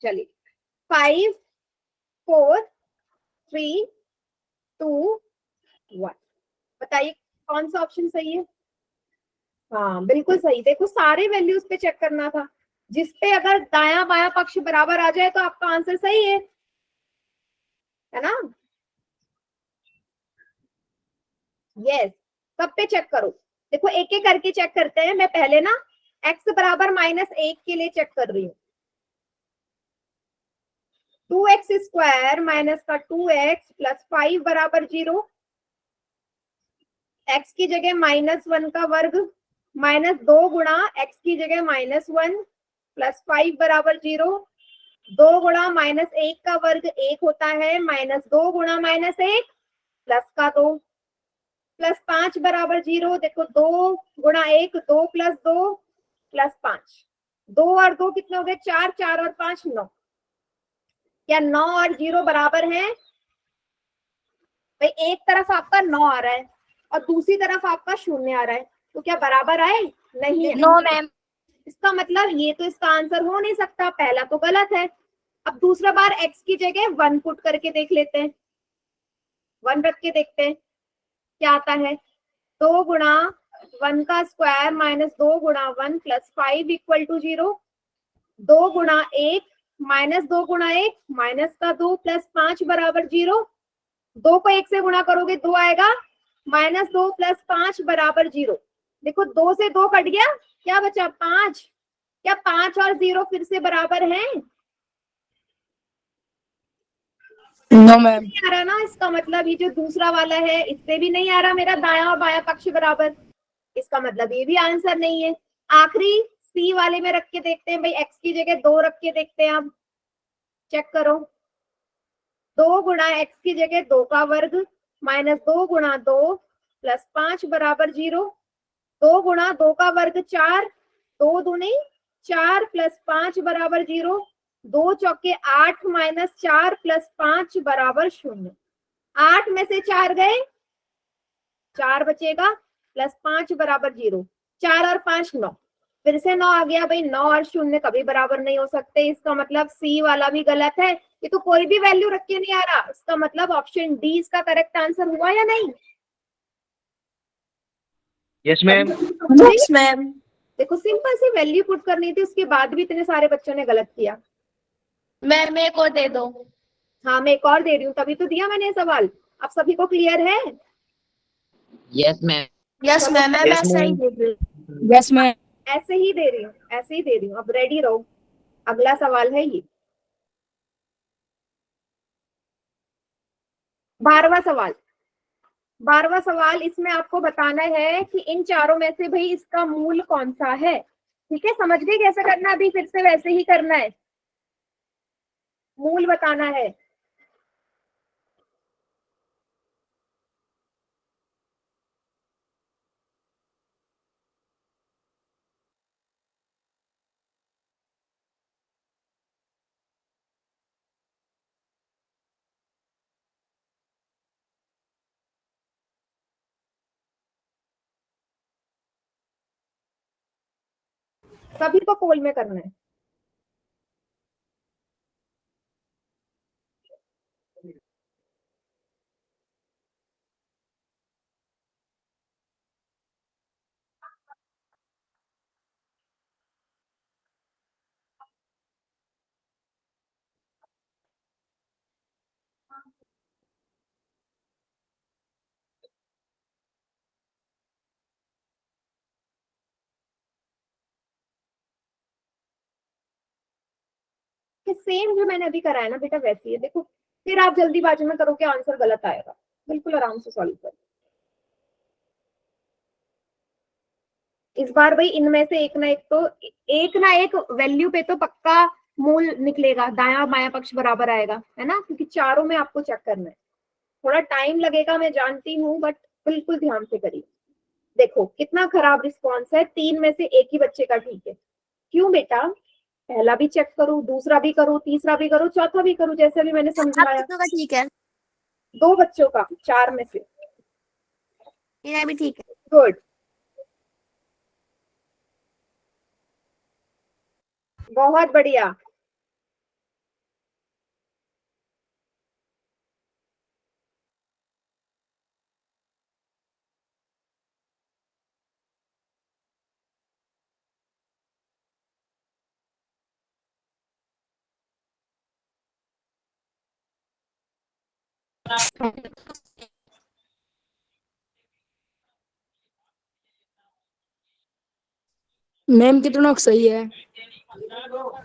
चलिए, 5 4 3 2 1। बताइए कौन सा ऑप्शन सही है? हाँ बिल्कुल सही। देखो सारे वैल्यूज पे चेक करना था, जिसपे अगर दायां बायां पक्ष बराबर आ जाए तो आपका आंसर सही है ना? यस, सब पे चेक करो। देखो एक एक करके चेक करते हैं। मैं पहले ना x बराबर -1 के लिए चेक कर रही हूँ। 2x² माइनस का 2x प्लस 5 बराबर 0। x की जगह -1 का वर्ग -2 गुणा x की जगह -1 प्लस 5 बराबर 0। 2 गुणा -1 का वर्ग 1 होता है, -2 गुणा -1 प्लस का 2 प्लस 5 बराबर 0। देखो 2 गुणा 1 2 प्लस 2 प्लस 5। 2 और 2 कितने हो गए? 4। 4 और 5 9। क्या 9 और 0 बराबर है? भाई एक तरफ आपका 9 आ रहा है और दूसरी तरफ आपका 0 आ रहा है, तो क्या बराबर आए? नहीं है। No ma'am. इसका मतलब ये तो इसका आंसर हो नहीं सकता, पहला तो गलत है। अब दूसरा बार x की जगह 1 पुट करके देख लेते हैं, 1 रख के देखते हैं क्या आता है। 2 गुणा 1 का स्क्वायर माइनस 2 गुणा 1 प्लस 5 इक्वल टू 0। 2 गुणा 1 माइनस 2 गुणा 1 माइनस का 2 प्लस 5 बराबर 0। 2 को 1 से गुणा करोगे 2 आएगा, माइनस 2 प्लस 5 बराबर 0। देखो 2 से 2 कट गया, क्या बचा 5। क्या 5 और 0 फिर से बराबर हैं? No ma'am. नहीं आ रहा ना, इसका मतलब ये जो दूसरा वाला है इससे भी नहीं आ रहा मेरा दायां और बायां पक्ष बराबर, इसका मतलब ये भी आंसर नहीं है। आखिरी सी वाले में रख के देखते हैं भाई, x की जगह 2 रख के देखते हैं। अब चेक करो, 2 गुणा x की जगह 2 का वर्ग माइनस 2 गुणा 2 प्लस 5 बराबर 0। 2 गुणा 2 का वर्ग 4, 2 दूनी 4 प्लस 5 बराबर 0। 2 चौके 8 माइनस 4 प्लस 5 बराबर 0। 8 में से 4 गए, 4 बचेगा प्लस 5 बराबर 0। 4 और 5 9, फिर से 9 आ गया भाई। 9 और 0 कभी बराबर नहीं हो सकते, इसका मतलब सी वाला भी गलत है। ये तो कोई भी वैल्यू रख के नहीं आ रहा, इसका मतलब ऑप्शन डी इसका करेक्ट आंसर हुआ या नहीं? Yes ma'am. Yes ma'am. देखो सिंपल सी वैल्यू पुट करनी थी, उसके बाद भी इतने सारे बच्चों ने गलत किया। मैम एक और दे दो। हाँ मैं एक और दे रही हूँ, तभी तो दिया मैंने सवाल। आप सभी को क्लियर है? Yes ma'am. Yes ma'am. Yes, ऐसा ही ma'am. देख रही। Yes ma'am. ऐसे ही दे रही हूँ, ऐसे ही दे रही हूँ। अब रेडी रहो, अगला सवाल है ये 12वां सवाल। 12वां सवाल, इसमें आपको बताना है कि इन चारों में से भाई इसका मूल कौन सा है। ठीक है, समझ गए कैसे करना? अभी फिर से वैसे ही करना है, मूल बताना है। सभी को पोल में करना है। सेम जो मैंने अभी कराया ना बेटा वैसी है, देखो फिर आप जल्दीबाजी में करो कि आंसर गलत आएगा। बिल्कुल आराम से सॉल्व करो। इस बार भाई इनमें से एक ना एक वैल्यू पे तो पक्का मूल निकलेगा, दाया बायां पक्ष बराबर आएगा, है ना, क्योंकि चारों में आपको चेक करना है। थोड़ा टाइम लगेगा मैं जानती हूँ, बट बिल्कुल ध्यान से करिए। देखो कितना खराब रिस्पॉन्स है, 3 में से एक ही बच्चे का ठीक है। क्यों बेटा? पहला भी चेक करूं, दूसरा भी करूं, तीसरा भी करूं, चौथा भी करूं, जैसे भी मैंने आप समझाया। कितनों का ठीक है? 2 बच्चों का 4 में से। मेरा भी ठीक है। गुड, बहुत बढ़िया। मैम कितना सही है?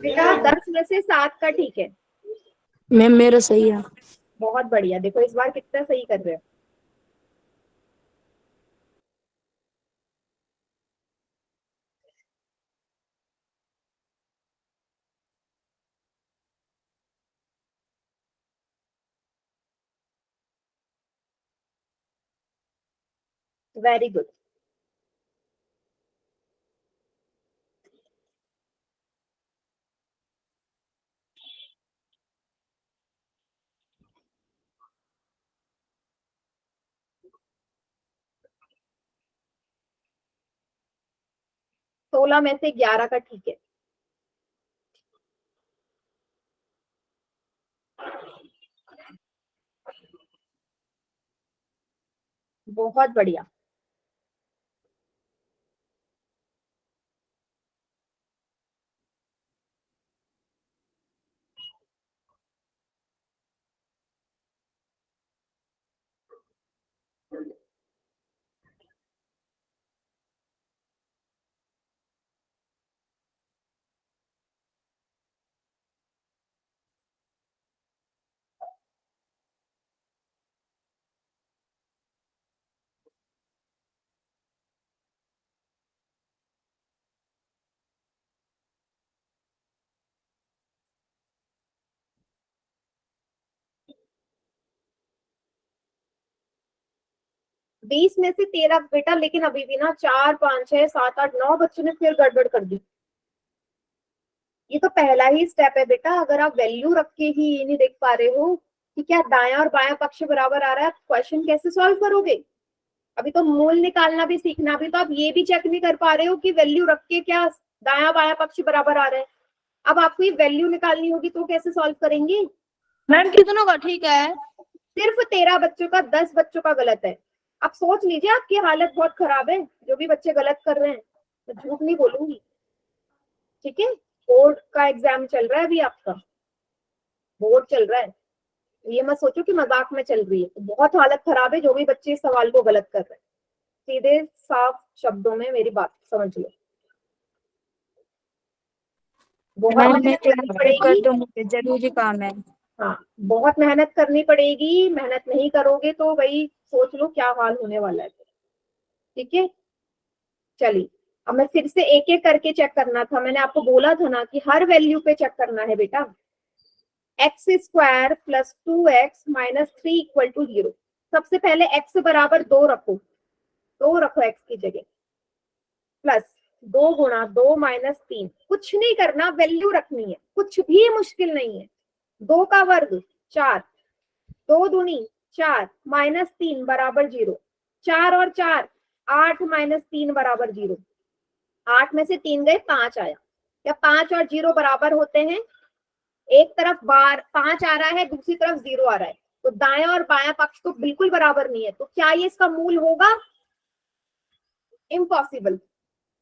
बेटा 10 में से 7 का ठीक है। मैम मेरा सही है। बहुत बढ़िया, देखो इस बार कितना सही कर रहे हो। Very good. सोलह में से 11 का ठीक है। बहुत बढ़िया। बीस में से 13 बेटा, लेकिन अभी भी ना 4 5 6 7 8 9 बच्चों ने फिर गड़बड़ कर दी। ये तो पहला ही स्टेप है बेटा। अगर आप वैल्यू रख के ही ये नहीं देख पा रहे हो कि क्या दायां और बायां पक्ष बराबर आ रहा है, क्वेश्चन कैसे सॉल्व करोगे? अभी तो मूल निकालना भी सीखना। अभी तो आप ये भी चेक नहीं कर पा रहे हो कि वैल्यू रख के क्या दायां बायां पक्ष बराबर आ रहा है। अब आपको ये वैल्यू निकालनी होगी तो कैसे सॉल्व करेंगे? मैम कितनों का ठीक है? सिर्फ 13 बच्चों का 10 बच्चों का गलत है। आप सोच लीजिए, आपकी हालत बहुत खराब है। जो भी बच्चे गलत कर रहे हैं, मैं झूठ नहीं बोलूंगी, ठीक है? बोर्ड का एग्जाम चल रहा है अभी, आपका बोर्ड चल रहा है। ये मत सोचो कि मजाक में चल रही है। बहुत हालत खराब है जो भी बच्चे इस सवाल को गलत कर रहे हैं। सीधे साफ शब्दों में मेरी बात समझ लो। बहुत मैम मैं मेहनत करनी कर पड़ेगी। दूँ, मुझे जरूरी काम है। हाँ, बहुत मेहनत करनी पड़ेगी। मेहनत नहीं करोगे तो भाई सोच लो क्या हाल होने वाला है। ठीक है, चलिए अब मैं फिर से एक एक करके चेक करना था। मैंने आपको बोला था ना कि हर वैल्यू पे चेक करना है बेटा। X square plus 2x minus 3 equal to 0। सबसे पहले x बराबर 2 रखो, 2 रखो x की जगह, प्लस 2 गुणा 2 माइनस 3। कुछ नहीं करना, वैल्यू रखनी है, कुछ भी मुश्किल नहीं है। 2 का वर्ग 4, 2 दूनी 4 माइनस 3 बराबर 0। 4 और 4 8 माइनस 3 बराबर 0। 8 में से 3 गए, 5 आया। क्या 5 और 0 बराबर होते हैं? एक तरफ बार 5 आ रहा है, दूसरी तरफ 0 आ रहा है, तो दायां और बायां पक्ष तो बिल्कुल बराबर नहीं है। तो क्या ये इसका मूल होगा? इम्पॉसिबल।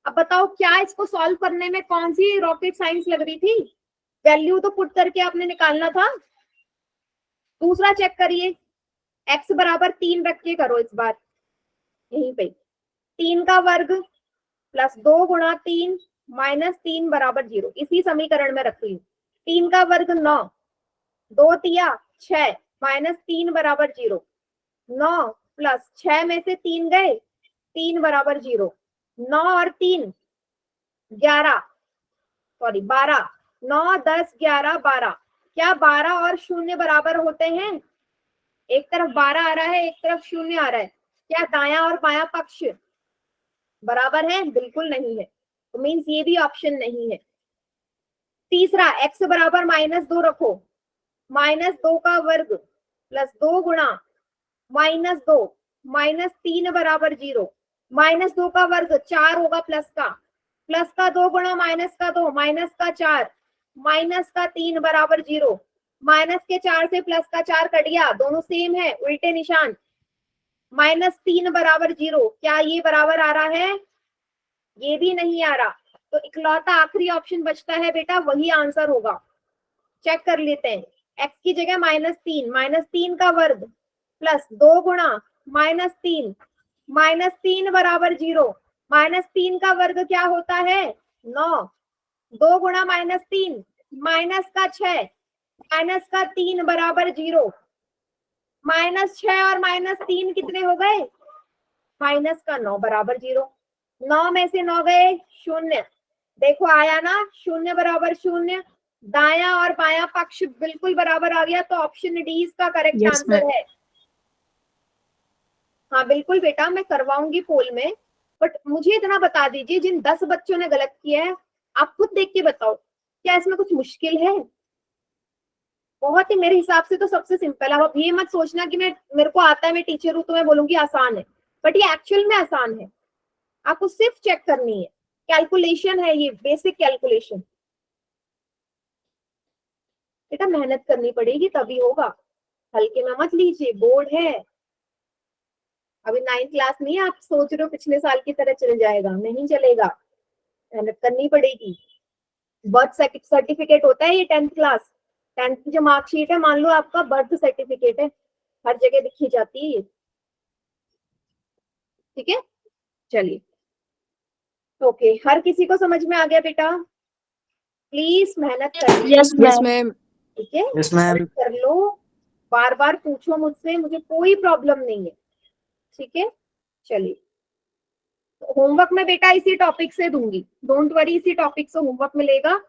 अब बताओ, क्या इसको सॉल्व करने में कौन सी रॉकेट साइंस लग रही थी? वैल्यू तो पुट करके आपने निकालना था। दूसरा चेक करिए, x बराबर 3 रख के करो इस बार। यहीं पे 3 का वर्ग प्लस 2 गुणा 3 माइनस 3 बराबर 0। इसी समीकरण में रख ली। 3 का वर्ग 9, 2 तिया 6 माइनस 3 बराबर 0। 9 प्लस 6 में से 3 गए, 3 बराबर 0। 9 और 3 11, सॉरी 12। 9 10 11 12। क्या 12 और 0 बराबर होते हैं? एक तरफ 12 आ रहा है, एक तरफ 0 आ रहा है। क्या दायां और बायां पक्ष बराबर है? बिल्कुल नहीं है। तो मीन्स ये भी ऑप्शन नहीं है। तीसरा, x बराबर -2 रखो। -2 का वर्ग प्लस 2 गुणा -2 माइनस 3 बराबर 0। -2 का वर्ग 4 होगा प्लस का 2 गुणा माइनस का 2 माइनस का 4 माइनस का 3 बराबर 0। माइनस के 4 से प्लस का 4 कट गया, दोनों सेम है, उल्टे निशान। -3 बराबर 0। क्या ये बराबर आ रहा है? ये भी नहीं आ रहा। तो इकलौता आखिरी ऑप्शन बचता है बेटा, वही आंसर होगा। चेक कर लेते हैं। x की जगह -3 का वर्ग प्लस 2 गुणा -3 -3 बराबर 0। -3 का वर्ग क्या होता है? 9। 2 गुणा -3 माइनस का 6 माइनस का 3 बराबर 0। -6 और -3 कितने हो गए? -9 बराबर 0। 9 में से 9 गए, 0। देखो आया ना, 0 बराबर 0। दायां और बायां पक्ष बिल्कुल बराबर आ गया, तो ऑप्शन डी इसका करेक्ट Yes, आंसर ma'am. है। हाँ बिल्कुल बेटा, मैं करवाऊंगी पोल में। बट मुझे इतना बता दीजिए, जिन 10 बच्चों ने गलत किया है, आप खुद देख के बताओ, क्या इसमें कुछ मुश्किल है? बहुत ही, मेरे हिसाब से तो सबसे सिंपल है। अब ये मत सोचना कि मेरे को आता है, मैं टीचर हूं तो मैं बोलूंगी आसान है। बट ये एक्चुअल में आसान है। आपको सिर्फ चेक करनी है, कैलकुलेशन है ये, बेसिक कैलकुलेशन। बेटा मेहनत करनी पड़ेगी तभी होगा, हल्के में मत लीजिए, बोर्ड है। अभी 9th क्लास नहीं है, आप सोच रहे हो पिछले साल की तरह चल जाएगा, नहीं चलेगा, मेहनत करनी पड़ेगी। बर्थ सर्टिफिकेट होता है ये 10th क्लास, 10th की जो मार्कशीट है, मान लो आपका बर्थ सर्टिफिकेट है, हर जगह दिखी जाती है ये। ठीक है, चलिए ओके, हर किसी को समझ में आ गया बेटा? प्लीज मेहनत कर यस मैम। ठीक है, यस मैम। कर लो, बार बार पूछो मुझसे, मुझे कोई प्रॉब्लम नहीं है। ठीक है, चलिए होमवर्क में बेटा इसी टॉपिक से दूंगी, डोंट वरी, इसी टॉपिक से होमवर्क मिलेगा।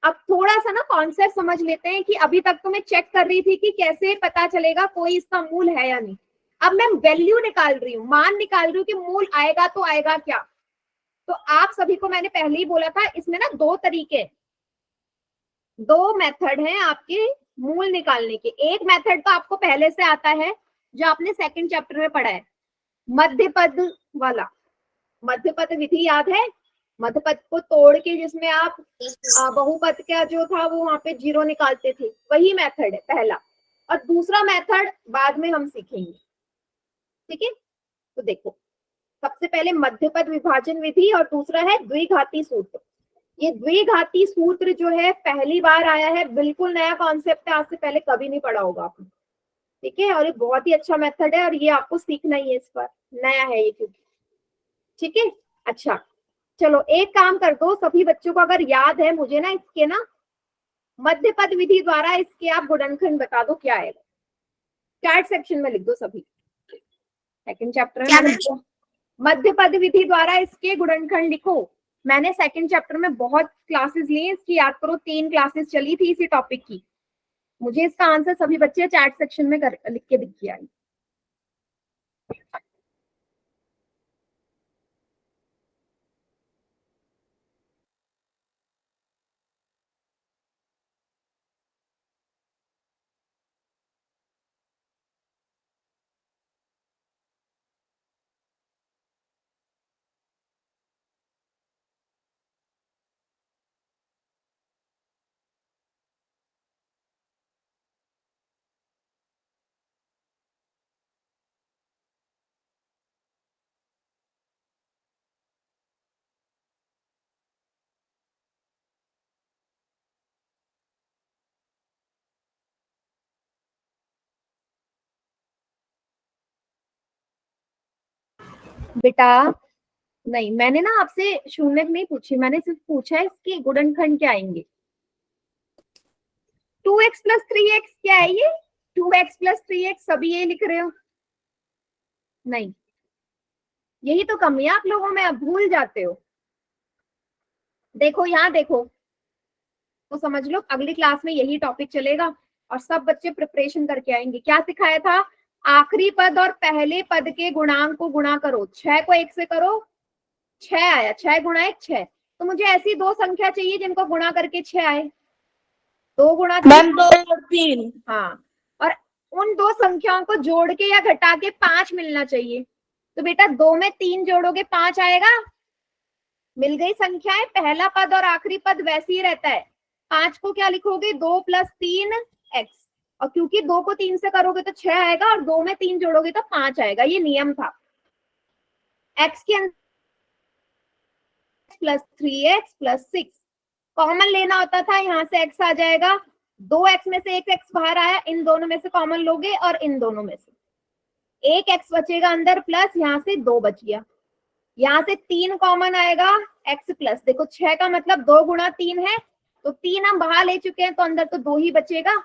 अब थोड़ा सा ना कॉन्सेप्ट समझ लेते हैं कि अभी तक तो मैं चेक कर रही थी कि कैसे पता चलेगा कोई इसका मूल है या नहीं। अब मैं वैल्यू निकाल रही हूँ, मान निकाल रही हूँ कि मूल आएगा तो आएगा क्या। तो आप सभी को मैंने पहले ही बोला था, इसमें ना दो तरीके, दो मेथड हैं आपके मूल निकालने के। एक मेथड तो आपको पहले से आता है, जो आपने सेकंड चैप्टर में पढ़ा है, मध्य पद वाला। मध्य पद विधि याद है? मध्य पद को तोड़ के जिसमें आप बहुपद का जो था वो वहां पे 0 निकालते थे, वही मेथड है पहला। और दूसरा मेथड बाद में हम सीखेंगे। ठीक है, तो देखो, सबसे पहले मध्य पद विभाजन विधि और दूसरा है द्विघाती सूत्र। ये द्विघाती सूत्र जो है पहली बार आया है, बिल्कुल नया कॉन्सेप्ट है, आज से पहले कभी नहीं पढ़ा होगा आपने। ठीक है, और ये बहुत ही अच्छा मेथड है और ये आपको सीखना ही है, इस पर नया है ये क्योंकि। ठीक है, अच्छा चलो एक काम कर दो, सभी बच्चों को अगर याद है, मुझे ना इसके ना मध्य पद विधि द्वारा इसके आप गुणनखंड बता दो क्या आएगा, चैट सेक्शन में लिख दो सभी। सेकंड चैप्टर में मध्य पद विधि द्वारा इसके गुणनखंड लिखो। मैंने सेकंड चैप्टर में बहुत क्लासेस लिए, इसकी याद करो 3 क्लासेस चली थी इसी टॉपिक की। मुझे इसका आंसर सभी बच्चे चैट सेक्शन में लिख के दिखिए आई। बेटा नहीं, मैंने ना आपसे शून्य नहीं पूछी, मैंने सिर्फ पूछा है इसके गुणनखंड क्या आएंगे। 2x + 3x क्या है ये? 2x + 3x सभी ये लिख रहे हो? नहीं, यही तो कमी है आप लोगों में, आप भूल जाते हो। देखो यहाँ देखो, तो समझ लो अगली क्लास में यही टॉपिक चलेगा और सब बच्चे प्रिपरेशन करके आएंगे। क्या सिखाया था? आखिरी पद और पहले पद के गुणांक को गुणा करो, 6 को 1 से करो, 6 आया, 6 गुणा 1 6। तो मुझे ऐसी दो संख्या चाहिए जिनको गुणा करके 6 आए। 2 गुणा 3। हाँ, और उन दो संख्याओं को जोड़ के या घटा के 5 मिलना चाहिए। तो बेटा 2 में 3 जोड़ोगे 5 आएगा। मिल गई संख्याएं, पहला पद और आखिरी पद वैसे ही रहता है। 5 को क्या लिखोगे? 2 + 3x, और क्योंकि 2 को 3 से करोगे तो 6 आएगा और 2 में 3 जोड़ोगे तो 5 आएगा, ये नियम था। x के अंदर + 3x + 6 कॉमन लेना होता था, यहाँ से x आ जाएगा, 2x में से एक x बाहर आया, इन दोनों में से कॉमन लोगे और इन दोनों में से एक x बचेगा अंदर, प्लस यहाँ से 2 बच गया, यहाँ से 3 कॉमन आएगा, x प्लस, देखो 6 का मतलब 2 गुणा 3 है, तो 3 हम बाहर ले चुके हैं तो अंदर तो 2 ही बचेगा।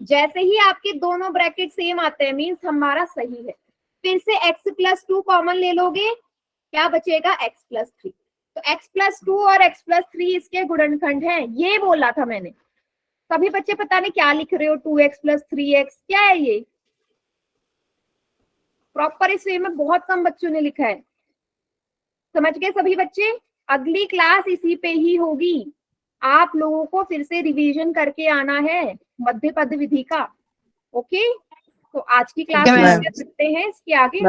जैसे ही आपके दोनों ब्रैकेट सेम आते हैं मीन्स हमारा सही है। फिर से x + 2 कॉमन ले लोगे, क्या बचेगा? x + 3। तो x + 2 और x + 3 इसके गुणनखंड हैं, ये बोला था मैंने। सभी बच्चे पता नहीं क्या लिख रहे हो, 2x + 3x क्या है ये? प्रॉपर इस वे में बहुत कम बच्चों ने लिखा है। समझ गए सभी बच्चे? अगली क्लास इसी पे ही होगी, आप लोगों को फिर से रिवीजन करके आना है मध्य पद विधि का। ओके, तो आज की क्लास में कर सकते हैं, इसके आगे